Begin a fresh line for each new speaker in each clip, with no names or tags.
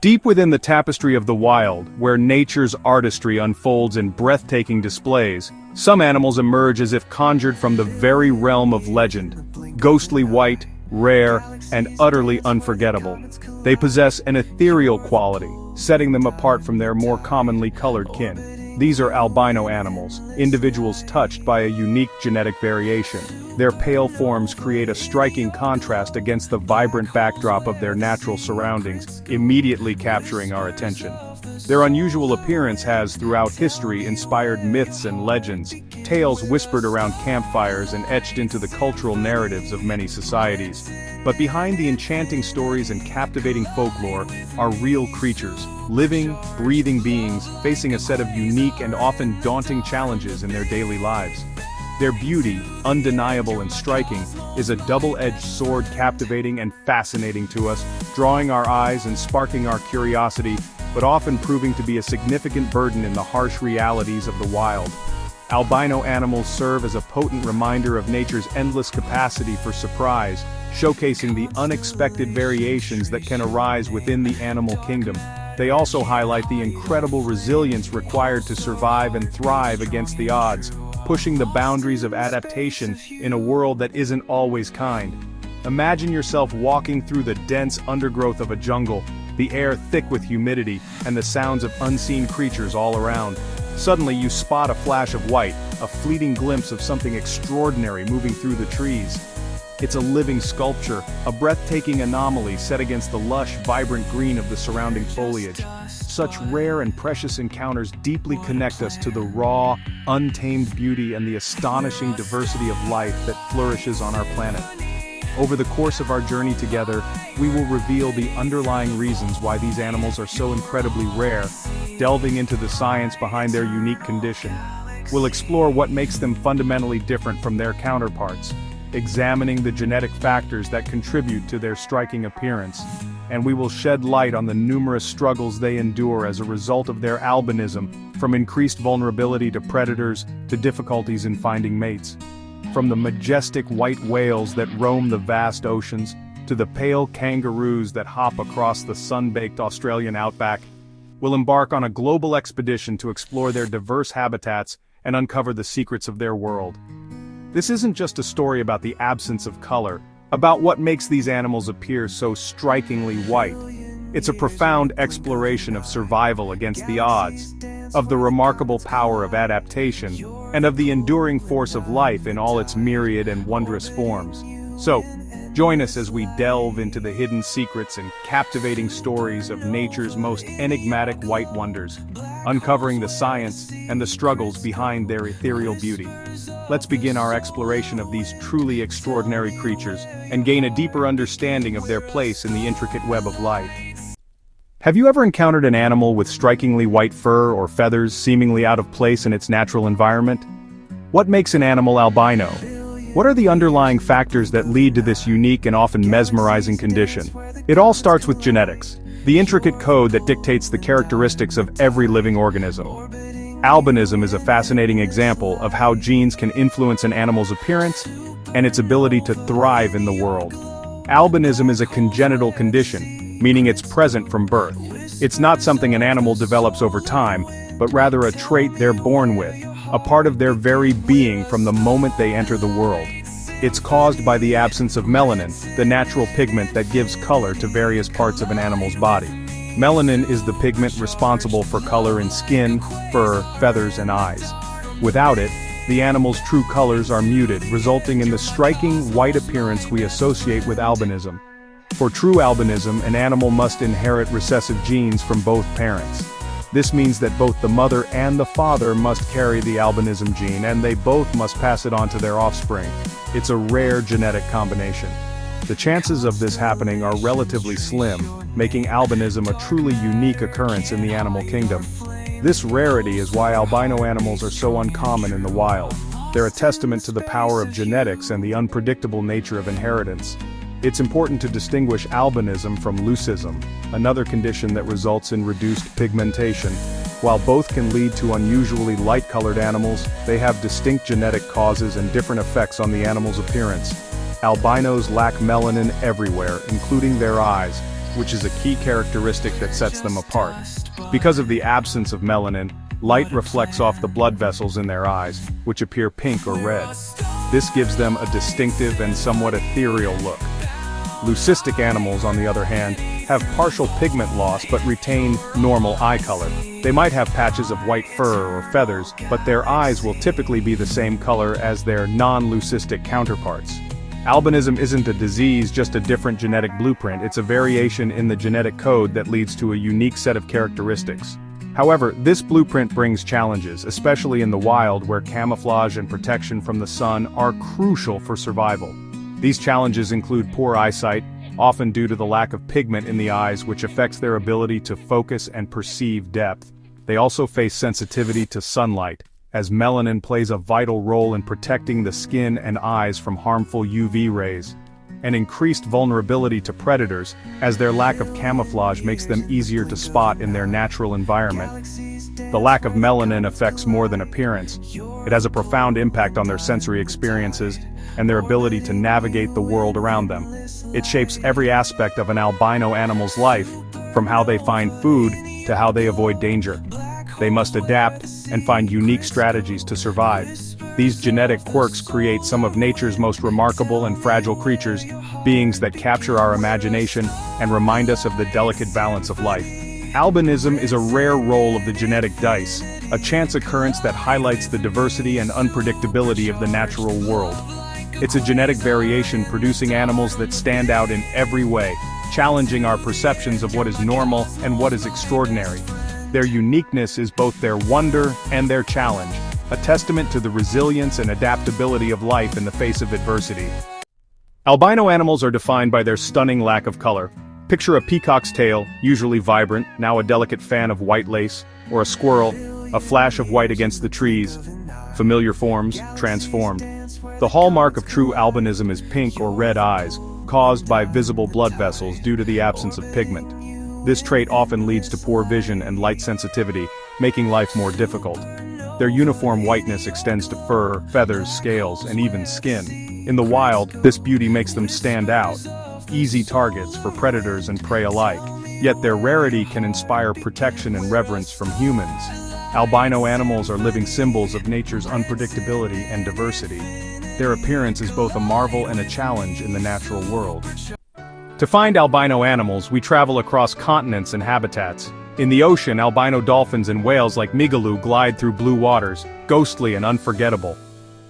Deep within the tapestry of the wild, where nature's artistry unfolds in breathtaking displays, some animals emerge as if conjured from the very realm of legend. Ghostly white, rare, and utterly unforgettable. They possess an ethereal quality, setting them apart from their more commonly colored kin. These are albino animals, individuals touched by a unique genetic variation. Their pale forms create a striking contrast against the vibrant backdrop of their natural surroundings, immediately capturing our attention. Their unusual appearance has, throughout history, inspired myths and legends, tales whispered around campfires and etched into the cultural narratives of many societies. But behind the enchanting stories and captivating folklore are real creatures, living, breathing beings facing a set of unique and often daunting challenges in their daily lives. Their beauty, undeniable and striking, is a double-edged sword, captivating and fascinating to us, drawing our eyes and sparking our curiosity, but often proving to be a significant burden in the harsh realities of the wild. Albino animals serve as a potent reminder of nature's endless capacity for surprise, showcasing the unexpected variations that can arise within the animal kingdom. They also highlight the incredible resilience required to survive and thrive against the odds, pushing the boundaries of adaptation in a world that isn't always kind. Imagine yourself walking through the dense undergrowth of a jungle, the air thick with humidity, and the sounds of unseen creatures all around. Suddenly you spot a flash of white, a fleeting glimpse of something extraordinary moving through the trees. It's a living sculpture, a breathtaking anomaly set against the lush, vibrant green of the surrounding foliage. Such rare and precious encounters deeply connect us to the raw, untamed beauty and the astonishing diversity of life that flourishes on our planet. Over the course of our journey together, we will reveal the underlying reasons why these animals are so incredibly rare, delving into the science behind their unique condition. We'll explore what makes them fundamentally different from their counterparts, examining the genetic factors that contribute to their striking appearance, and we will shed light on the numerous struggles they endure as a result of their albinism, from increased vulnerability to predators to difficulties in finding mates. From the majestic white whales that roam the vast oceans, to the pale kangaroos that hop across the sun-baked Australian outback, we'll embark on a global expedition to explore their diverse habitats and uncover the secrets of their world. This isn't just a story about the absence of color, about what makes these animals appear so strikingly white. It's a profound exploration of survival against the odds, of the remarkable power of adaptation, and of the enduring force of life in all its myriad and wondrous forms. So, join us as we delve into the hidden secrets and captivating stories of nature's most enigmatic white wonders, uncovering the science and the struggles behind their ethereal beauty. Let's begin our exploration of these truly extraordinary creatures and gain a deeper understanding of their place in the intricate web of life. Have you ever encountered an animal with strikingly white fur or feathers seemingly out of place in its natural environment? What makes an animal albino? What are the underlying factors that lead to this unique and often mesmerizing condition? It all starts with genetics, the intricate code that dictates the characteristics of every living organism. Albinism is a fascinating example of how genes can influence an animal's appearance and its ability to thrive in the world. Albinism is a congenital condition, meaning it's present from birth. It's not something an animal develops over time, but rather a trait they're born with, a part of their very being from the moment they enter the world. It's caused by the absence of melanin, the natural pigment that gives color to various parts of an animal's body. Melanin is the pigment responsible for color in skin, fur, feathers, and eyes. Without it, the animal's true colors are muted, resulting in the striking white appearance we associate with albinism. For true albinism, an animal must inherit recessive genes from both parents. This means that both the mother and the father must carry the albinism gene, and they both must pass it on to their offspring. It's a rare genetic combination. The chances of this happening are relatively slim, making albinism a truly unique occurrence in the animal kingdom. This rarity is why albino animals are so uncommon in the wild. They're a testament to the power of genetics and the unpredictable nature of inheritance. It's important to distinguish albinism from leucism, another condition that results in reduced pigmentation. While both can lead to unusually light-colored animals, they have distinct genetic causes and different effects on the animal's appearance. Albinos lack melanin everywhere, including their eyes, which is a key characteristic that sets them apart. Because of the absence of melanin, light reflects off the blood vessels in their eyes, which appear pink or red. This gives them a distinctive and somewhat ethereal look. Leucistic animals, on the other hand, have partial pigment loss but retain normal eye color. They might have patches of white fur or feathers, but their eyes will typically be the same color as their non-leucistic counterparts. Albinism isn't a disease, just a different genetic blueprint. It's a variation in the genetic code that leads to a unique set of characteristics. However, this blueprint brings challenges, especially in the wild where camouflage and protection from the sun are crucial for survival. These challenges include poor eyesight, often due to the lack of pigment in the eyes, which affects their ability to focus and perceive depth. They also face sensitivity to sunlight, as melanin plays a vital role in protecting the skin and eyes from harmful UV rays. And increased vulnerability to predators, as their lack of camouflage makes them easier to spot in their natural environment. The lack of melanin affects more than appearance. It has a profound impact on their sensory experiences and their ability to navigate the world around them. It shapes every aspect of an albino animal's life, from how they find food to how they avoid danger. They must adapt and find unique strategies to survive. These genetic quirks create some of nature's most remarkable and fragile creatures, beings that capture our imagination and remind us of the delicate balance of life. Albinism is a rare roll of the genetic dice, a chance occurrence that highlights the diversity and unpredictability of the natural world. It's a genetic variation producing animals that stand out in every way, challenging our perceptions of what is normal and what is extraordinary. Their uniqueness is both their wonder and their challenge, a testament to the resilience and adaptability of life in the face of adversity. Albino animals are defined by their stunning lack of color. Picture a peacock's tail, usually vibrant, now a delicate fan of white lace, or a squirrel, a flash of white against the trees. Familiar forms, transformed. The hallmark of true albinism is pink or red eyes, caused by visible blood vessels due to the absence of pigment. This trait often leads to poor vision and light sensitivity, making life more difficult. Their uniform whiteness extends to fur, feathers, scales, and even skin. In the wild, this beauty makes them stand out, easy targets for predators and prey alike. Yet their rarity can inspire protection and reverence from humans. Albino animals are living symbols of nature's unpredictability and diversity. Their appearance is both a marvel and a challenge in the natural world. To find albino animals, we travel across continents and habitats. In the ocean, albino dolphins and whales like Migaloo glide through blue waters, ghostly and unforgettable.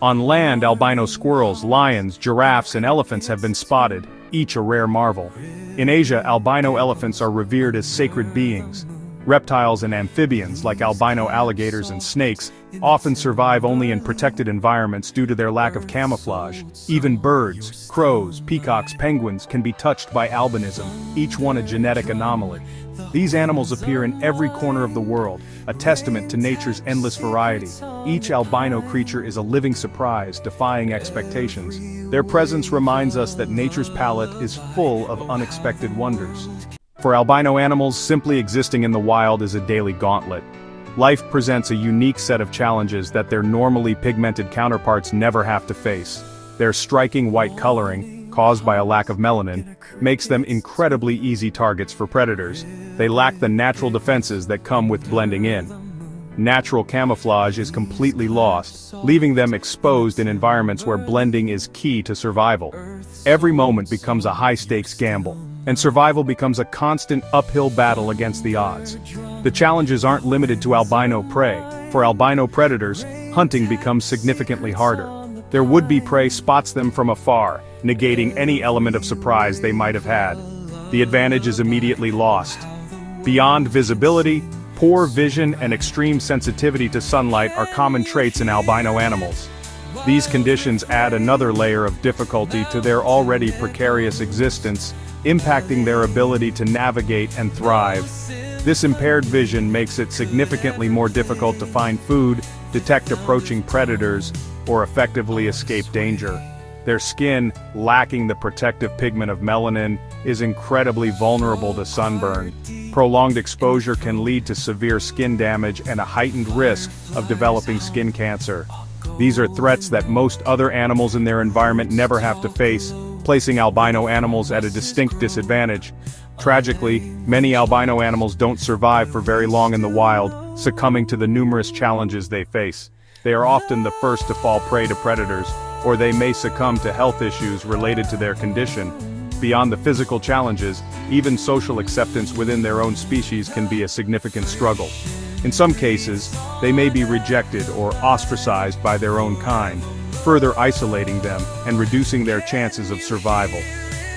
On land, albino squirrels, lions, giraffes, and elephants have been spotted, each a rare marvel. In Asia, albino elephants are revered as sacred beings. Reptiles and amphibians, like albino alligators and snakes, often survive only in protected environments due to their lack of camouflage. Even birds, crows, peacocks, penguins can be touched by albinism, each one a genetic anomaly. These animals appear in every corner of the world, a testament to nature's endless variety. Each albino creature is a living surprise, defying expectations. Their presence reminds us that nature's palette is full of unexpected wonders. For albino animals, simply existing in the wild is a daily gauntlet. Life presents a unique set of challenges that their normally pigmented counterparts never have to face. Their striking white coloring, caused by a lack of melanin, makes them incredibly easy targets for predators. They lack the natural defenses that come with blending in. Natural camouflage is completely lost, leaving them exposed in environments where blending is key to survival. Every moment becomes a high-stakes gamble, and survival becomes a constant uphill battle against the odds. The challenges aren't limited to albino prey. For albino predators, hunting becomes significantly harder. Their would-be prey spots them from afar, negating any element of surprise they might have had. The advantage is immediately lost. Beyond visibility, poor vision and extreme sensitivity to sunlight are common traits in albino animals. These conditions add another layer of difficulty to their already precarious existence, impacting their ability to navigate and thrive. This impaired vision makes it significantly more difficult to find food, detect approaching predators, or effectively escape danger. Their skin, lacking the protective pigment of melanin, is incredibly vulnerable to sunburn. Prolonged exposure can lead to severe skin damage and a heightened risk of developing skin cancer. These are threats that most other animals in their environment never have to face, placing albino animals at a distinct disadvantage. Tragically, many albino animals don't survive for very long in the wild, succumbing to the numerous challenges they face. They are often the first to fall prey to predators, or they may succumb to health issues related to their condition. Beyond the physical challenges, even social acceptance within their own species can be a significant struggle. In some cases, they may be rejected or ostracized by their own kind, further isolating them and reducing their chances of survival.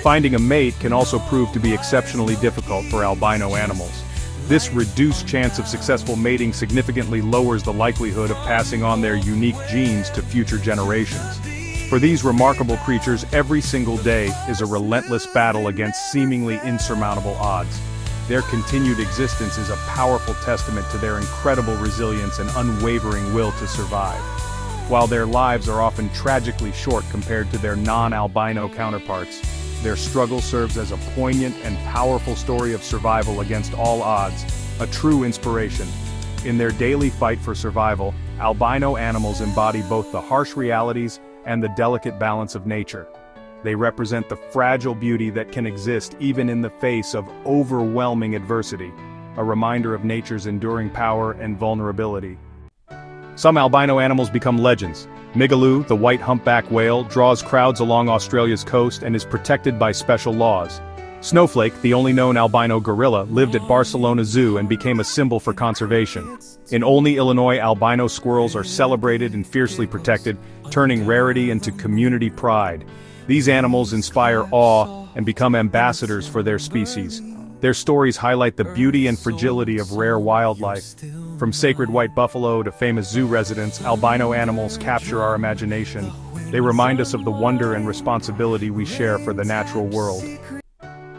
Finding a mate can also prove to be exceptionally difficult for albino animals. This reduced chance of successful mating significantly lowers the likelihood of passing on their unique genes to future generations. For these remarkable creatures, every single day is a relentless battle against seemingly insurmountable odds. Their continued existence is a powerful testament to their incredible resilience and unwavering will to survive. While their lives are often tragically short compared to their non-albino counterparts, their struggle serves as a poignant and powerful story of survival against all odds, a true inspiration. In their daily fight for survival, albino animals embody both the harsh realities and the delicate balance of nature. They represent the fragile beauty that can exist even in the face of overwhelming adversity, a reminder of nature's enduring power and vulnerability. Some albino animals become legends. Migaloo, the white humpback whale, draws crowds along Australia's coast and is protected by special laws. Snowflake, the only known albino gorilla, lived at Barcelona Zoo and became a symbol for conservation. In Olney, Illinois, albino squirrels are celebrated and fiercely protected, turning rarity into community pride. These animals inspire awe and become ambassadors for their species. Their stories highlight the beauty and fragility of rare wildlife. From sacred white buffalo to famous zoo residents, albino animals capture our imagination. They remind us of the wonder and responsibility we share for the natural world.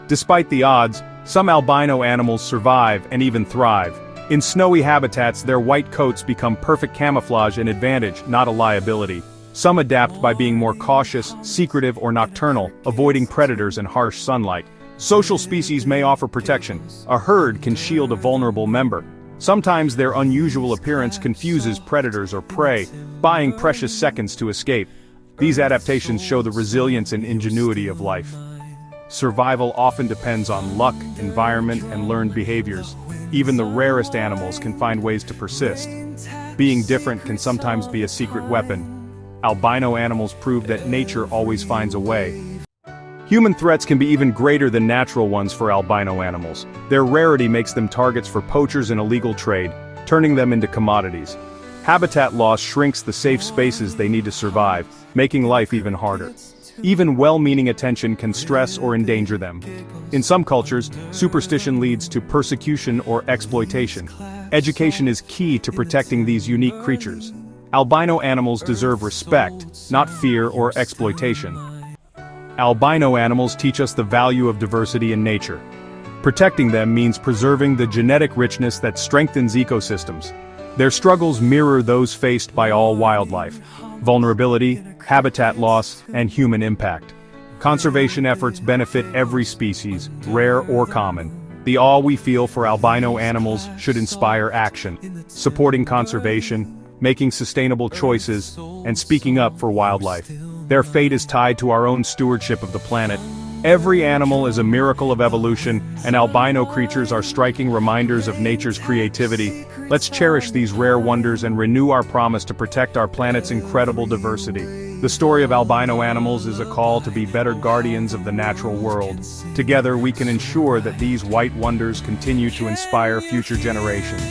Despite the odds, some albino animals survive and even thrive. In snowy habitats, their white coats become perfect camouflage and advantage, not a liability. Some adapt by being more cautious, secretive, or nocturnal, avoiding predators and harsh sunlight. Social species may offer protection. A herd can shield a vulnerable member. Sometimes their unusual appearance confuses predators or prey, buying precious seconds to escape. These adaptations show the resilience and ingenuity of life. Survival often depends on luck, environment, and learned behaviors. Even the rarest animals can find ways to persist. Being different can sometimes be a secret weapon. Albino animals prove that nature always finds a way. Human threats can be even greater than natural ones for albino animals. Their rarity makes them targets for poachers and illegal trade, turning them into commodities. Habitat loss shrinks the safe spaces they need to survive, making life even harder. Even well-meaning attention can stress or endanger them. In some cultures, superstition leads to persecution or exploitation. Education is key to protecting these unique creatures. Albino animals deserve respect, not fear or exploitation. Albino animals teach us the value of diversity in nature. Protecting them means preserving the genetic richness that strengthens ecosystems. Their struggles mirror those faced by all wildlife: vulnerability, habitat loss, and human impact. Conservation efforts benefit every species, rare or common. The awe we feel for albino animals should inspire action, supporting conservation, making sustainable choices, and speaking up for wildlife. Their fate is tied to our own stewardship of the planet. Every animal is a miracle of evolution, and albino creatures are striking reminders of nature's creativity. Let's cherish these rare wonders and renew our promise to protect our planet's incredible diversity. The story of albino animals is a call to be better guardians of the natural world. Together we can ensure that these white wonders continue to inspire future generations.